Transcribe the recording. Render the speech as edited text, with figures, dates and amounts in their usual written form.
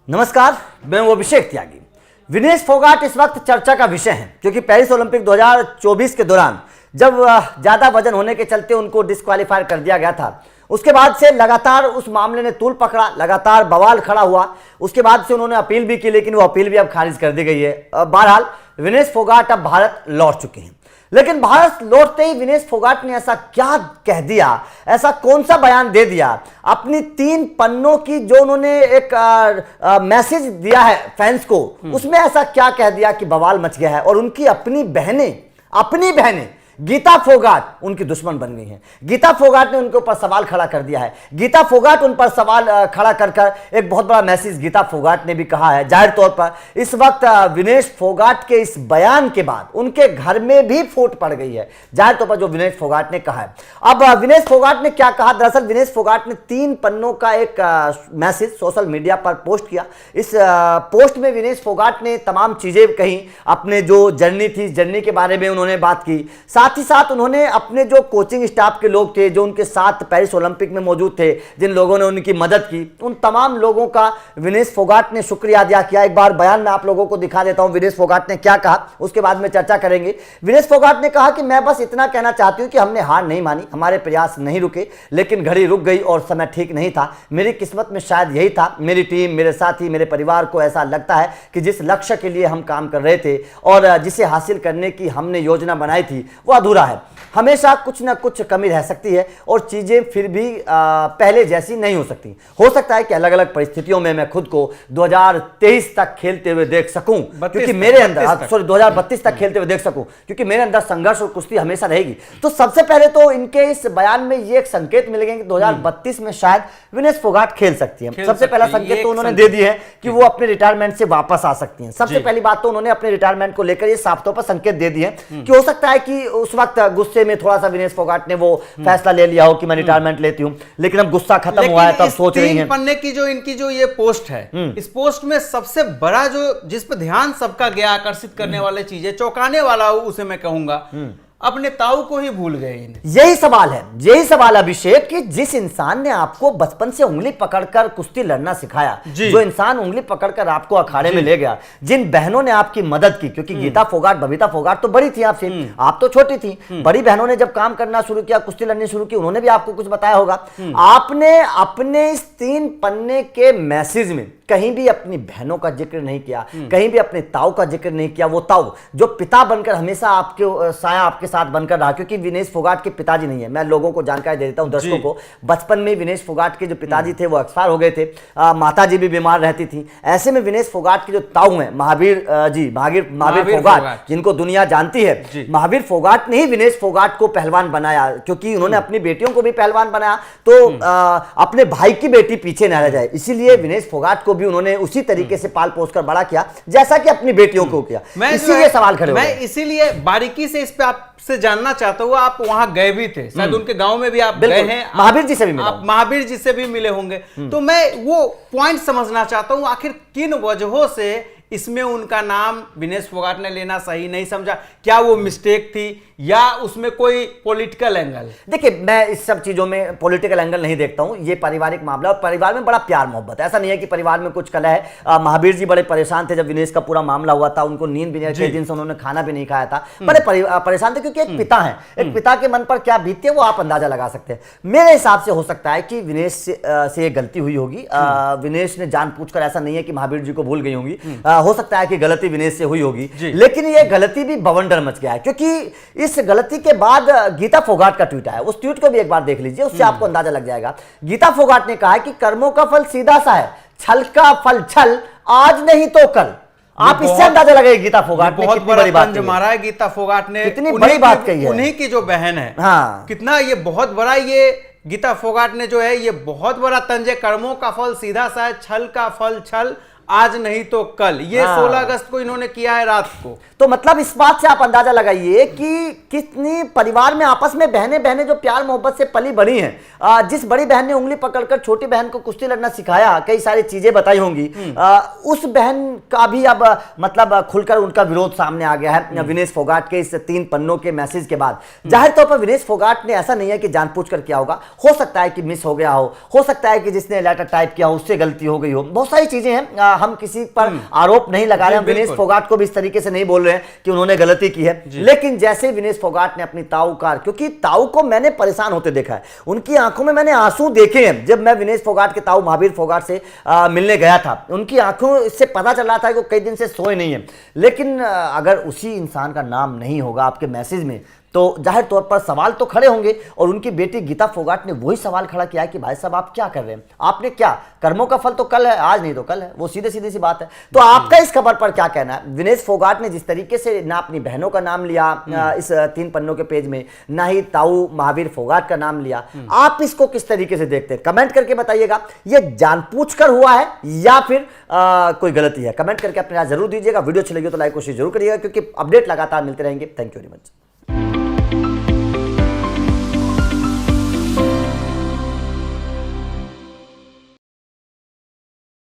नमस्कार, मैं हूं अभिषेक त्यागी। विनेश फोगाट इस वक्त चर्चा का विषय है क्योंकि पेरिस ओलंपिक 2024 के दौरान जब ज्यादा वजन होने के चलते उनको डिस्क्वालीफाई कर दिया गया था, उसके बाद से लगातार उस मामले ने तूल पकड़ा, लगातार बवाल खड़ा हुआ। उसके बाद से उन्होंने अपील भी की, लेकिन वो अपील भी अब खारिज कर दी गई है। बहरहाल विनेश फोगाट अब भारत लौट चुके हैं, लेकिन भारत लौटते ही विनेश फोगाट ने ऐसा क्या कह दिया, ऐसा कौन सा बयान दे दिया, अपनी 3 पन्नों की जो उन्होंने एक मैसेज दिया है फैंस को, उसमें ऐसा क्या कह दिया कि बवाल मच गया है। और उनकी अपनी बहनें गीता फोगाट उनकी दुश्मन बन गई हैं। गीता फोगाट ने उनके ऊपर सवाल खड़ा कर दिया है। गीता फोगाट उन पर सवाल खड़ा कर एक बहुत बड़ा मैसेज गीता फोगाट ने भी कहा है। जाहिर तौर पर इस वक्त विनेश फोगाट के इस बयान के बाद उनके घर में भी फूट पड़ गई है, जाहिर तौर पर जो विनेश फोगाट ने कहा है। अब विनेश फोगाट ने क्या कहा, दरअसल विनेश फोगाट ने 3 पन्नों का एक मैसेज सोशल मीडिया पर पोस्ट किया। इस पोस्ट में विनेश फोगाट ने तमाम चीजें कही, अपने जो जर्नी थी, जर्नी के बारे में उन्होंने बात की। साथ ही साथ उन्होंने अपने जो कोचिंग स्टाफ के लोग थे, जो उनके साथ पेरिस ओलंपिक में मौजूद थे, जिन लोगों ने उनकी मदद की, उन तमाम लोगों का विनेश फोगाट ने शुक्रिया अदा किया। एक बार बयान मैं आप लोगों को दिखा देता हूं विनेश फोगाट ने क्या कहा, उसके बाद में चर्चा करेंगे। विनेश फोगाट ने कहा कि मैं बस इतना कहना चाहती हूं कि हमने हार नहीं मानी, हमारे प्रयास नहीं रुके, लेकिन घड़ी रुक गई और समय ठीक नहीं था। मेरी किस्मत में शायद यही था। मेरी टीम, मेरे साथी, मेरे परिवार को ऐसा लगता है कि जिस लक्ष्य के लिए हम काम कर रहे थे और जिसे हासिल करने की हमने योजना बनाई थी वो अधूरा है। हमेशा कुछ ना कुछ कमी रह सकती है और चीजें फिर भी पहले जैसी नहीं हो सकती। हो सकता है कि अलग अलग परिस्थितियों में मैं खुद को 2023 तक खेलते हुए देख सकूं, क्योंकि मेरे अंदर 2032 तक खेलते हुए देख सकूं, क्योंकि मेरे अंदर संघर्ष और कुश्ती हमेशा रहेगी। तो सबसे पहले तो इनके इस बयान में ये एक संकेत मिलेंगे कि 2032 में शायद विनेश फोगाट खेल सकती है। सबसे पहला संकेत तो उन्होंने दे दिया है कि वो अपने रिटायरमेंट से वापस आ सकती हैं। सबसे पहली बात तो उन्होंने अपने रिटायरमेंट को लेकर ये साफ तौर पर संकेत दे दिए कि हो सकता है कि उस वक्त गुस्से में थोड़ा सा विनेश फोगाट ने वो फैसला ले लिया हो कि मैं रिटायरमेंट लेती हूं, लेकिन अब गुस्सा खत्म हुआ है, तब सोच रही हैं। पन्ने की जो इनकी जो ये पोस्ट है, इस पोस्ट में सबसे बड़ा जो जिस पर ध्यान सबका गया, आकर्षित करने वाली चीज है, चौंकाने वाला उसे मैं कहूंगा, अपने ताऊ को ही भूल गए। यही सवाल है, यही सवाल अभिषेक, कि जिस इंसान ने आपको बचपन से उंगली पकड़कर कुश्ती लड़ना सिखाया, जो इंसान उंगली पकड़कर आपको अखाड़े में ले गया, जिन बहनों ने आपकी मदद की, क्योंकि गीता फोगाट, बबीता फोगाट तो बड़ी थी आपसे, आप तो छोटी थी, बड़ी बहनों ने जब काम करना शुरू किया, कुश्ती लड़नी शुरू की, उन्होंने भी आपको कुछ बताया होगा। आपने अपने इस 3 पन्ने के मैसेज में कहीं भी अपनी बहनों का जिक्र नहीं किया, कहीं भी अपने ताऊ का जिक्र नहीं किया। वो ताऊ जो पिता बनकर हमेशा आपके साया आपके साथ बनकर रहा, क्योंकि विनेश फोगाट के पिताजी नहीं है। मैं लोगों को जानकारी दे देता हूं, दर्शकों को, बचपन में विनेश फोगाट के जो पिताजी थे वो एक्सपायर हो गए थे, माताजी भी बीमार रहती थी। ऐसे में विनेश फोगाट के जो ताऊ हैं, महावीर फोगाट, जिनको दुनिया जानती है, महावीर फोगाट ने ही विनेश फोगाट को पहलवान बनाया, क्योंकि उन्होंने अपनी बेटियों को भी पहलवान बनाया, तो अपने भाई की बेटी पीछे न रह जाए, इसीलिए विनेश फोगाट को भी उन्होंने उसी तरीके से पाल पोस कर बड़ा किया जैसा कि अपनी बेटियों को किया। इसीलिए सवाल खड़े, मैं इसीलिए बारीकी से इस पे आपसे जानना चाहता हूँ। आप वहां गए भी थे, शायद उनके गांव में भी आप गए हैं, महावीर जी से भी मिले, आप महावीर जी से भी मिले होंगे, तो मैं वो पॉइंट समझना चाहता हूँ, आखिर किन वजहों से इसमें उनका नाम विनेश फोगाट ने लेना सही नहीं समझा? क्या वो मिस्टेक थी या उसमें कोई पॉलिटिकल एंगल? देखिए, मैं इस सब चीजों में पॉलिटिकल एंगल नहीं देखता हूं। ये पारिवारिक मामला, और परिवार में बड़ा प्यार मोहब्बत है, ऐसा नहीं है कि परिवार में कुछ कलह है। महावीर जी बड़े परेशान थे जब विनेश का पूरा मामला हुआ था, उनको नींद भी नहीं, कई दिन से उन्होंने खाना भी नहीं खाया था, बड़े परेशान थे, क्योंकि एक पिता है, एक पिता के मन पर क्या बीतती है वो आप अंदाजा लगा सकते हैं। मेरे हिसाब से हो सकता है कि विनेश से गलती हुई होगी। विनेश ने जानबूझकर, ऐसा नहीं है कि महावीर जी को भूल गई होंगी, हो सकता है कि गलती विनेश से हुई होगी, लेकिन ये गलती भी बवंडर मच गया है, क्योंकि इस गलती के बाद गीता फोगाट का ट्वीट आया। उस ट्वीट को भी एक बार देख लीजिए, उससे आपको अंदाजा लग जाएगा। गीता फोगाट ने कहा है कि कर्मों का फल सीधा सा है, छल का फल छल, आज नहीं तो कल। आप इससे अंदाजा लगाइए गीता फोगाट ने कितनी बड़ी बात मारा है। गीता फोगाट ने कितनी बड़ी बात कही है, उन्हीं की जो बहन है, हाँ, कितना ये बहुत बड़ा, ये गीता फोगाट ने जो है ये बहुत बड़ा तंज है। कर्मों का फल सीधा सा है, छल का फल छल, आज नहीं तो कल। ये 16 अगस्त को इन्होंने किया है रात को। तो मतलब इस बात से आप अंदाजा लगाइए कि कितनी परिवार में आपस में बहनें जो प्यार मोहब्बत से पली बड़ी हैं, जिस बड़ी बहन ने उंगली पकड़कर छोटी बहन को कुश्ती लड़ना सिखाया, कई सारी चीजें बताई होंगी, उस बहन का भी अब मतलब खुलकर उनका विरोध सामने आ गया है विनेश फोगाट के इस 3 पन्नों के मैसेज के बाद। जाहिर तौर पर विनेश फोगाट ने, ऐसा नहीं है कि जानबूझकर किया होगा, हो सकता है कि मिस हो गया हो सकता है कि जिसने लेटर टाइप किया हो उससे गलती हो गई हो, बहुत सारी चीजें हैं। हम किसी पर आरोप नहीं लगा रहे हैं, विनेश फोगाट को भी इस तरीके से नहीं बोल रहे हैं कि उन्होंने गलती की है। लेकिन जैसे विनेश फोगाट ने अपनी ताऊ कार, क्योंकि ताऊ को मैंने परेशान होते देखा है, उनकी आंखों में मैंने आंसू देखे हैं। जब मैं विनेश फोगाट के ताऊ महावीर फोगाट से मिलने गया था, उनकी आंखों से पता चल रहा था कि वो कई दिन से सोए नहीं है। लेकिन अगर उसी इंसान का नाम नहीं होगा आपके मैसेज में, तो जाहिर तौर पर सवाल तो खड़े होंगे। और उनकी बेटी गीता फोगाट ने वही सवाल खड़ा किया कि भाई साहब आप क्या कर रहे हैं, आपने क्या, कर्मों का फल तो कल है, आज नहीं तो कल है, वो सीधे सीधी सी बात है। तो आपका इस खबर पर क्या कहना है? विनेश फोगाट ने जिस तरीके से ना अपनी बहनों का नाम लिया इस 3 पन्नों के पेज में, ना ही ताऊ महावीर फोगाट का नाम लिया, आप इसको किस तरीके से देखते हैं? कमेंट करके बताइएगा, ये जानबूझकर हुआ है या फिर कोई गलती है? कमेंट करके अपनी राय जरूर दीजिएगा। वीडियो अच्छी लगी तो लाइक कोशिश जरूर करिएगा, क्योंकि अपडेट लगातार मिलते रहेंगे। Thank you very much.